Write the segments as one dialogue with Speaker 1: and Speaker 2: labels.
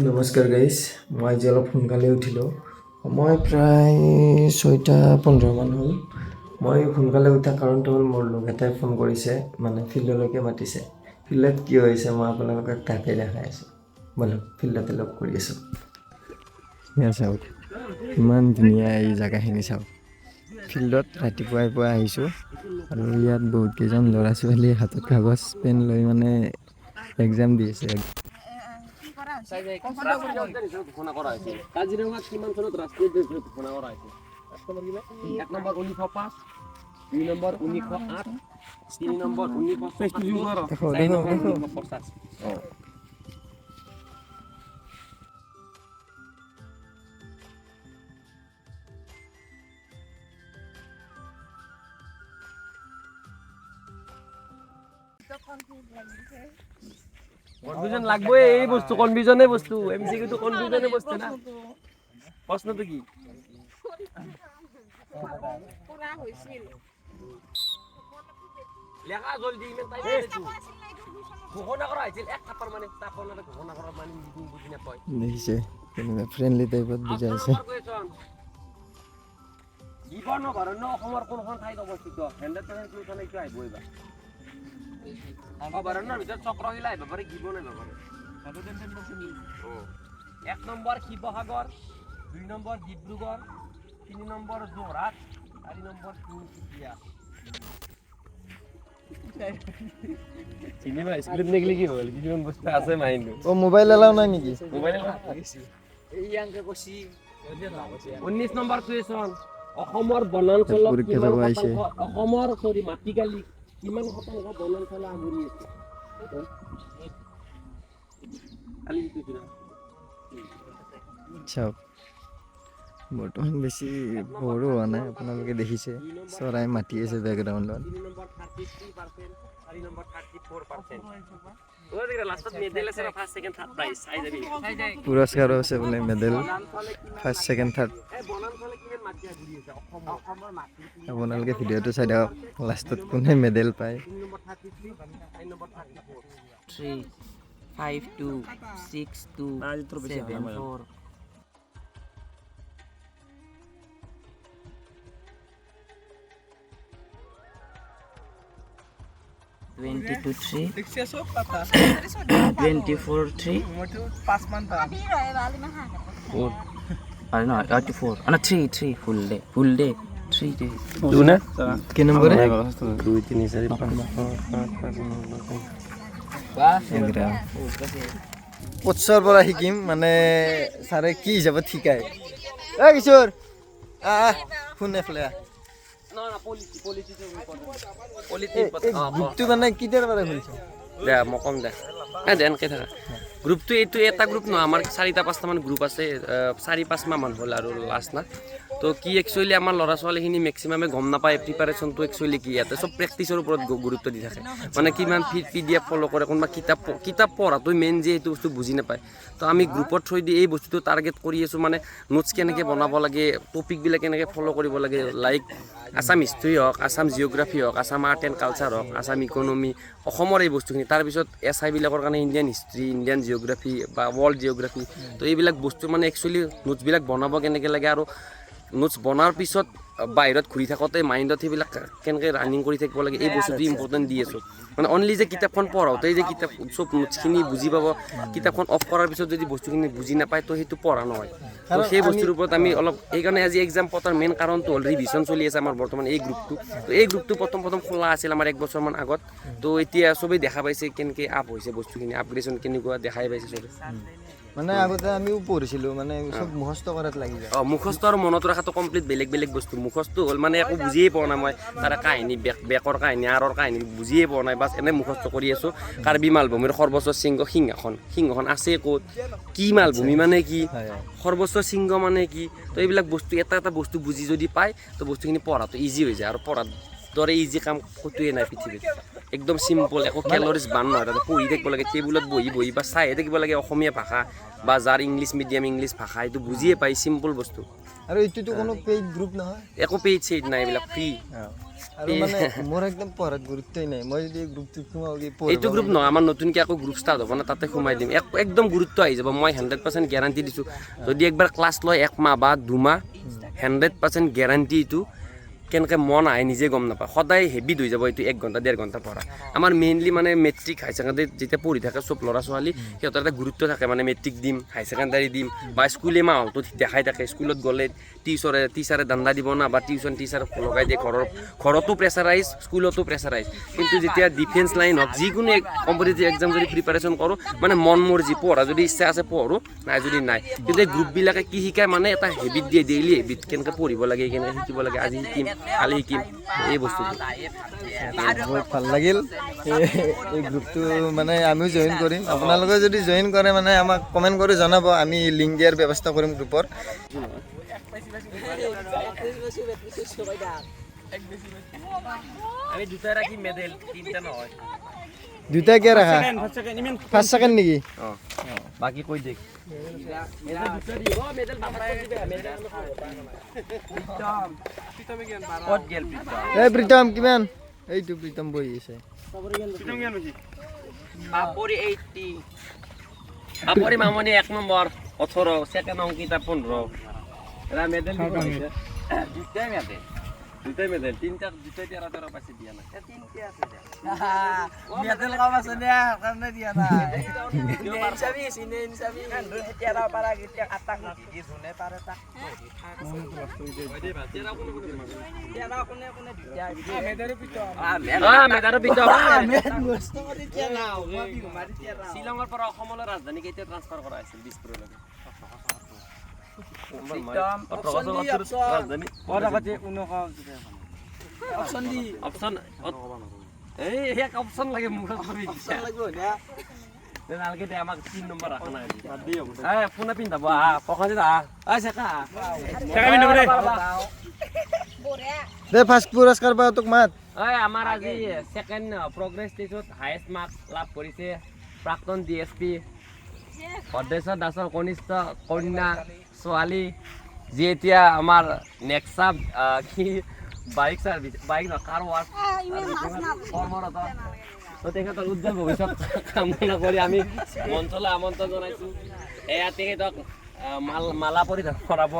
Speaker 1: নমস্কাৰ গাইজ, মই আজি অলপ সোনকালে উঠিলোঁ। সময় প্ৰায় 6:15 মান হ'ল। মই সোনকালে উঠা কাৰণটো হ'ল মোৰ লগ এটাই ফোন কৰিছে, মানে ফিল্ডলৈকে মাতিছে। ফিল্ডত কি হৈছে মই আপোনালোকক তাকে দেখাই আছোঁ। ব'লক ফিল্ডতে লগ কৰি আছোঁ। চাওক ইমান ধুনীয়া এই জেগাখিনি চাওক। ফিল্ডত ৰাতিপুৱাই আহিছোঁ আৰু ইয়াত বহুত কেইজন ল'ৰা ছোৱালীয়ে হাতত কাগজ পেন লৈ মানে এক্সাম দি আছে।
Speaker 2: কাজিৰঙাত কিমান চনত ৰাষ্ট্ৰীয় উদ্যান ঘোষণা কৰা হৈছিল? 1 number 1905, 2 number 1908, 3 number 1975, 4 number 1985। Confusion লাগবে, এই বস্তু কনফিউজনে বস্তু, এমসিকিউ তো কনফিউজনে বস্তু না। প্রশ্নটো কি? পুরা হইছিল লেখা জলদি ইমেন তাই ঘোষণা করা হয়েছিল এক থাপ্পড় মানে তাপনাটা ঘোষণা করা মানে বুঝি না কয়
Speaker 1: দেখিছে কেনেকুৱা ফ্ৰেণ্ডলি টাইপত বুজাইছে।
Speaker 2: জীবন অভয়াৰণ্য অসমৰ কোনখন ঠাইত অৱস্থিত? 100% এইটো আহিব এইবাৰ। অভয়াৰণ্যৰ ভিতৰত চক্ৰশিলা আহিব পাৰে, গিবন আহিব পাৰে। 1 নম্বৰ শিৱসাগৰ, 2 নম্বৰ ডিব্ৰুগড়, 3 নম্বৰ যোৰহাট, 4 নম্বৰ তিনিচুকীয়া। চিনেমা স্ক্ৰিপ্ট নেগলি কি হ'ল? কিছুমান বস্তু আছে মাইণ্ডত।
Speaker 1: মোবাইল এলাও নাই নেকি?
Speaker 2: মোবাইল এই আংকে কছি 19 নম্বৰ কুৱেশ্যন। অসমৰ বনাঞ্চলত কিমান শতাংশ অসমৰ মাটিকালি কিমান শতাংশ বনাঞ্চল আগুৰি আছে?
Speaker 1: চাওক বৰ্তমান বেছি সৰু হোৱা নাই, আপোনালোকে দেখিছে চৰাই মাতি আছে বেকগ্ৰাউণ্ডত। পুৰস্কাৰো আছে বোলে, মেডেল ফাৰ্ষ্ট ছেকেণ্ড থাৰ্ড। আপোনালোকে ভিডিঅ'টো চাই দিয়ক, লাষ্টত কোনে মেডেল পায়।
Speaker 3: 3 5 2 6 2 7 4 22 3 24 3 4 I know 84 and 3 full day 3 day
Speaker 2: तू ना
Speaker 1: কি নম্বৰে?
Speaker 2: 2 3 4 5
Speaker 1: কোচৰ পৰা শিকিম, মানে ছাৰে কি হিচাপত শিকায়। কিশোৰ ফোন এফালে গ্ৰুপটো মানে কেতিয়াৰ পৰা খুলিছে?
Speaker 2: দে মই কম দে এনেকৈ থাকা। গ্ৰুপটো এইটো এটা গ্ৰুপ নহয়, আমাৰ 4-5টা মান গ্ৰুপ আছে। 4-5 মাহ মান হ'ল আৰু লাষ্ট না। তো কি একচুৱেলি আমাৰ ল'ৰা ছোৱালীখিনি মেক্সিমামে গম নাপায় প্ৰিপাৰেশ্যনটো একচুৱেলি কি। ইয়াতে চব প্ৰেক্টিচৰ ওপৰত গুৰুত্ব দি থাকে, মানে কিমান PDF ফ'ল' কৰে, কোনোবা কিতাপ পঢ়াটো মেইন যে সেইটো বস্তু বুজি নাপায়। তো আমি গ্ৰুপৰ থ্ৰু দি এই বস্তুটো টাৰ্গেট কৰি আছোঁ, মানে নোটছ কেনেকৈ বনাব লাগে, টপিকবিলাক কেনেকৈ ফ'ল' কৰিব লাগে। লাইক আছাম হিষ্ট্ৰী হওক, আছাম জিঅ'গ্ৰাফী হওক, আছাম আৰ্ট এণ্ড কালচাৰ হওক, আছাম ইকনমি, অসমৰ এই বস্তুখিনি। তাৰপিছত SI বিলাকৰ কাৰণে ইণ্ডিয়ান হিষ্ট্ৰী, ইণ্ডিয়ান জিঅ'গ্ৰাফী বা ৱৰ্ল্ড জিঅ'গ্ৰাফী। তো এইবিলাক বস্তু মানে একচুৱেলি নোটছবিলাক বনাব কেনেকৈ লাগে, আৰু নোটছ বনোৱাৰ পিছত বাহিৰত ঘূৰি থাকোঁতে মাইণ্ডত সেইবিলাক কেনেকৈ ৰানিং কৰি থাকিব লাগে, এই বস্তুটো ইম্পৰ্টেণ্ট দি আছোঁ। মানে অনলি যে কিতাপখন পঢ়াওঁতেই যে কিতাপ চব নোটছখিনি বুজি পাব, কিতাপখন অফ কৰাৰ পিছত যদি বস্তুখিনি বুজি নাপায় তো সেইটো পঢ়া নহয়। তো সেই বস্তুৰ ওপৰত আমি অলপ, সেইকাৰণে আজি এক্সাম পতাৰ মেইন কাৰণটো হ'ল ৰিভিজন চলি আছে আমাৰ বৰ্তমান এই গ্ৰুপটো। তো এই গ্ৰুপটো প্ৰথম খোলা আছিল আমাৰ 1 বছৰমান আগত। তো এতিয়া চবেই দেখা পাইছে কেনেকৈ আপ হৈছে বস্তুখিনি, আপগ্ৰেডেশ্যন কেনেকুৱা দেখাই পাইছে চবে।
Speaker 1: মানে আগতে আমিও পঢ়িছিলোঁ, মানে চব মুখস্থ কৰাত লাগি যায়।
Speaker 2: মুখস্থ আৰু মনত ৰখাটো কমপ্লিট বেলেগ বস্তু। মুখস্থ হ'ল মানে একো বুজিয়ে পোৱা নাই মই, তাৰে কাহিনী বেকৰ কাহিনী আৰৰ কাহিনী বুজিয়ে পোৱা নাই, বাছ এনেই মুখস্থ কৰি আছোঁ। কাৰ্বি মালভূমিৰ সৰ্বোচ্চ শৃংগ সিংহখন আছে ক'ত, কি মালভূমি মানে কি, সৰ্বোচ্চ শৃংগ মানে কি। তো এইবিলাক বস্তু এটা বস্তু বুজি যদি পায় তো বস্তুখিনি পঢ়াটো ইজি হৈ যায়। আৰু পঢ়াৰ দৰে ইজি কাম ক'তোৱে নাই পৃথিৱীত। একদম চিম্পল, একো কেলৰিজ বান নহয়। তাতে পঢ়ি থাকিব লাগে, টেবুলত বহি বা চাইহে থাকিব লাগে অসমীয়া ভাষা, বা যাৰ ইংলিছ মিডিয়াম ইংলিছ ভাষা এইটো বুজিয়ে পায়, চিম্পল বস্তু।
Speaker 1: আৰু এইটোতো কোনো পেইড গ্ৰুপ নহয়,
Speaker 2: একো পেইড চেইড নাই, এইবিলাক ফ্ৰী।
Speaker 1: আৰু মানে মোৰ একদম পঢ়াত গুৰুত্বই নাই মই যদি গ্ৰুপটোত সোমাওঁ কি
Speaker 2: এইটো গ্ৰুপ নহয় আমাৰ নতুনকৈ আকৌ গ্ৰুপ ষ্টাৰ্ট হ'ব না তাতে সোমাই দিম একদম গুৰুত্ব আহি যাব মই 100% গেৰাণ্টি দিছোঁ যদি একবাৰ ক্লাছ লয় 1 মাহ বা 2 মাহ 100% গেৰাণ্টি এইটো কেনেকৈ মন আহে নিজে গম নাপায় সদায় হেবিট হৈ যাব এইটো 1 ঘণ্টা 1.5 ঘণ্টা পঢ়া আমাৰ মেইনলি মানে মেট্ৰিক হাই ছেকেণ্ডেৰী যেতিয়া পঢ়ি থাকে চব ল'ৰা ছোৱালী সিহঁতৰ এটা গুৰুত্ব থাকে মানে মেট্ৰিক দিম হাই ছেকেণ্ডেৰী দিম বা স্কুলে মাহতো দেখাই থাকে স্কুলত গ'লে টিচাৰে দাণ্ডা দিব না বা টিচাৰ লগাই দিয়ে ঘৰতো প্ৰেছাৰাইজ স্কুলতো প্ৰেছাৰাইজ কিন্তু যেতিয়া ডিফেন্স লাইন হওক যিকোনো কম্পিটিটিভ এক্সাম যদি প্ৰিপাৰেশ্যন কৰোঁ মানে মন মৰ্জি পঢ়া যদি ইচ্ছা আছে পঢ়োঁ নাই যদি নাই কিন্তু এই গ্ৰুপবিলাকে কি শিকায় মানে এটা হেবিট দিয়ে ডেইলি হেবিট কেনেকৈ পঢ়িব লাগে কেনেকৈ শিকিব লাগে আজি শিকিম কালি শিকিম এই বস্তুটো
Speaker 1: বহুত ভাল লাগিল এই গ্ৰুপটো মানে আমিও জইন কৰিম আপোনালোকে যদি জইন কৰে মানে আমাক কমেণ্ট কৰি জনাব আমি লিংক দিয়াৰ ব্যৱস্থা কৰিম গ্ৰুপৰ
Speaker 2: আমি দুটাই ৰাখি মেডেল তিনিটা নহয়
Speaker 1: দুটাই কিয় ৰাখা ফাৰ্ষ্ট ছেকেণ্ড নেকি
Speaker 2: বাকী কৈ দেখ
Speaker 1: এই প্ৰীতম কিমান এইটো প্ৰীতম বহি আছে
Speaker 2: বাপৰি মামনি 1 নম্বৰ 18 ছেকেণ্ড অংকিতা 15 এটা মেডেল দুটাই মেডেল তিনিটা দুটাই 13 পাইছে দিয়া নাই
Speaker 4: মেডেল কাম আছে না কাৰণে দিয়া নাই ইনচাবি সিনে ইনচাবি তেৰা পাৰা গিতিয়া আটাক দি জুনে পাৰে তা তেৰা কোনে কোনে দিয়া মেডাৰো পিটো
Speaker 2: মেডাৰো পিটো
Speaker 4: মস্ত কৰি দিয়া না মাৰি দিয়া না
Speaker 2: শ্ৰীলংকাৰ পৰা অসমলৈ ৰাজধানী কেতিয়া ট্ৰান্সফাৰ কৰা হৈছিল 20 লৈকে অপশন লাগে মুখত নালকে দে আমাক 3 নম্বৰ ৰাখা নাই ফোনে পিন্ধাব পকাই দে
Speaker 1: দে ফাৰ্ষ্ট পুৰস্কাৰ পাওঁ তোক মাত
Speaker 2: আমাৰ আজি ছেকেণ্ড প্ৰগ্ৰেছ টেষ্টত হায়েষ্ট মাৰ্কছ লাভ কৰিছে প্ৰাক্তন ডিএছপি ভদ্ৰেশ্বৰ দাসৰ কনিষ্ঠ কন্যা ছোৱালী যি এতিয়া আমাৰ নেক্সা কি বাইক চাৰ্ভিচ বাইক ন কাৰ ৱাছ কৰ্মৰত তো তেখেতৰ উজ্জ্বল ভৱিষ্যত কামনা কৰি আমি মঞ্চলৈ আমন্ত্ৰণ জনাইছোঁ এয়া তেখেতক মালা পৰিধান কৰাব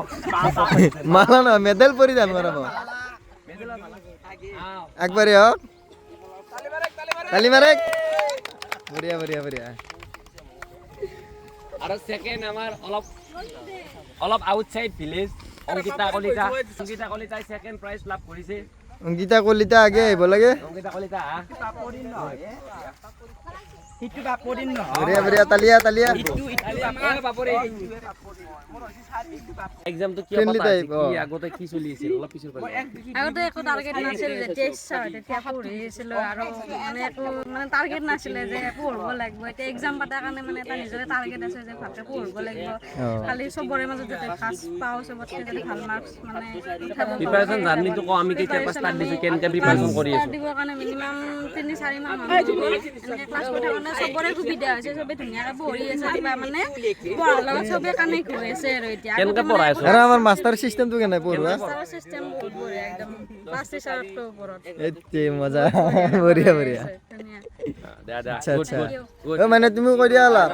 Speaker 1: মালা নহয় মেডেল পৰিধান কৰাব একবাৰে হওক তালি মাৰেক বঢ়িয়া বঢ়িয়া বঢ়িয়া
Speaker 2: আৰু ছেকেণ্ড আমাৰ অলপ আউটসাইড ভিলেজ অংকিতা কলিতাই ছেকেণ্ড প্ৰাইজ লাভ কৰিছে
Speaker 1: অংকিতা কলিতা আগে আহিব লাগে
Speaker 2: অংকিতা কলিতা
Speaker 1: বঢ়িয়া বঢ়িয়া তালিয়া তালিয়া
Speaker 2: এক্সামটো কিয়
Speaker 1: Friendly
Speaker 2: পতা
Speaker 1: type,
Speaker 2: কি আগতে কি চলি আছিল অলপ পিছৰ পৰা
Speaker 5: আগতে একো টাৰ্গেট নাছিল যেতিয়া ইচ্ছা হয় তেতিয়া পঢ়িছিলোঁ আৰু মানে একো মানে টাৰ্গেট নাছিলে যে পঢ়িব লাগিব এতিয়া এক্সাম পতাৰ কাৰণে মানে এটা নিজৰে টাৰ্গেট আছে যে ভালকৈ পঢ়িব লাগিব খালি চবৰে মাজত যাতে ফাৰ্ষ্ট পাওঁ চবতকৈ যাতে ভাল মাৰ্কছ মানে
Speaker 2: প্ৰিপাৰেশ্যন জাৰ্নিটো কওঁ আমি কেতিয়া পৰা ষ্টাৰ্ট দিছোঁ কেনেকৈ প্ৰিপাৰেশ্যন কৰি আছোঁ
Speaker 5: দিবৰ কাৰণে মিনিমাম 3-4 মাহ এনেকৈ ক্লাছ কৰি থাকোঁতে চবৰে সুবিধা হৈছে চবেই ধুনীয়াকৈ পঢ়ি আছে কিবা মানে পঢ়াৰ লগত চবেই কানেক্ট হৈ আছে আৰু এতিয়া
Speaker 2: কেনেকৈ পঢ়াই আছোঁ
Speaker 1: আৰু আমাৰ মাষ্টাৰ চিষ্টেমটো কেনে পঢ়োৱা
Speaker 5: চিষ্টেম বহুত বঢ়িয়া একদম ক্লাছ টিচাৰতকৈ ওপৰত
Speaker 1: এই মজা বঢ়িয়া বঢ়িয়া আচ্ছা আচ্ছা মানে তুমি কৈ দিয়া অলপ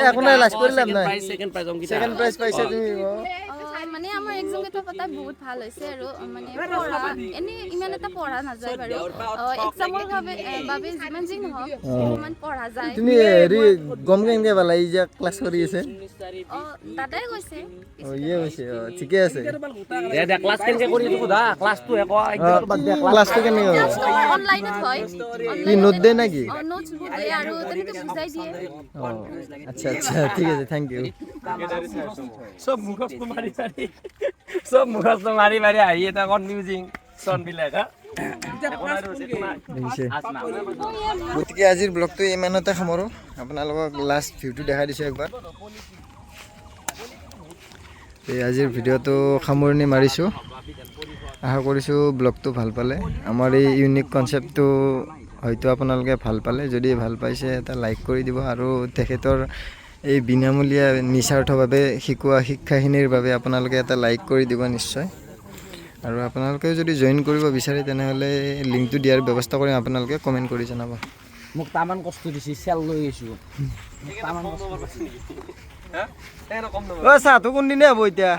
Speaker 1: একো নাই লাজ কৰি লাভ নাই
Speaker 2: second prize Ankita
Speaker 1: second prize পাইছা তুমি
Speaker 6: মানে আমাৰ এক্সাম কেইটা পতা বহুত ভাল হৈছে আৰু মানে পঢ়া এনে ইমান এটা পঢ়া নাযায় বাৰু এক্সামৰ বাবে যিমান যি নহওক ইমান পঢ়া যায়
Speaker 1: তুমি হেৰি গম কেনেকৈ পালা এই যে ক্লাছ কৰি আছে
Speaker 6: দাদাই কৈছে
Speaker 1: ইয়ে হৈছে ঠিকে আছে
Speaker 2: দে ক্লাছ কেনেকৈ কৰি আছোঁ সোধা ক্লাছটো
Speaker 1: ক্লাছটো কেনেকৈ হয়
Speaker 6: অনলাইনত হয়
Speaker 1: কি নোট দিয়ে নেকি
Speaker 6: নোটছ দিয়ে আৰু তেনেকৈ বুজাই দিয়ে
Speaker 1: আচ্ছা আচ্ছা ঠিক আছে থেংক ইউ
Speaker 2: চব মুখস্থ মাৰি মাৰি আহি এটা কনফিউজিং চনবিলাক
Speaker 1: গতিকে আজিৰ ব্লগটো ইমানতে সামৰোঁ আপোনালোকক লাষ্ট ভিউটো দেখাই দিছোঁ একবাৰ আজিৰ ভিডিঅ'টো সামৰণি মাৰিছোঁ আশা কৰিছোঁ ব্লগটো ভাল পালে আমাৰ এই ইউনিক কনচেপ্টটো হয়তো আপোনালোকে ভাল পালে যদি ভাল পাইছে এটা লাইক কৰি দিব আৰু তেখেতৰ এই বিনামূলীয়া নিস্বাৰ্থভাৱে শিকোৱা শিক্ষাখিনিৰ বাবে আপোনালোকে এটা লাইক কৰি দিব নিশ্চয় আৰু আপোনালোকে যদি জইন কৰিব বিচাৰে তেনেহ'লে লিংকটো দিয়াৰ ব্যৱস্থা কৰিম, আপোনালোকে কমেণ্ট কৰি জনাব।
Speaker 4: মোক তামান কষ্ট দিছে চেল লৈ গৈছোঁ তামান কষ্ট
Speaker 1: চাহটো কোনদিনে হ'ব এতিয়া?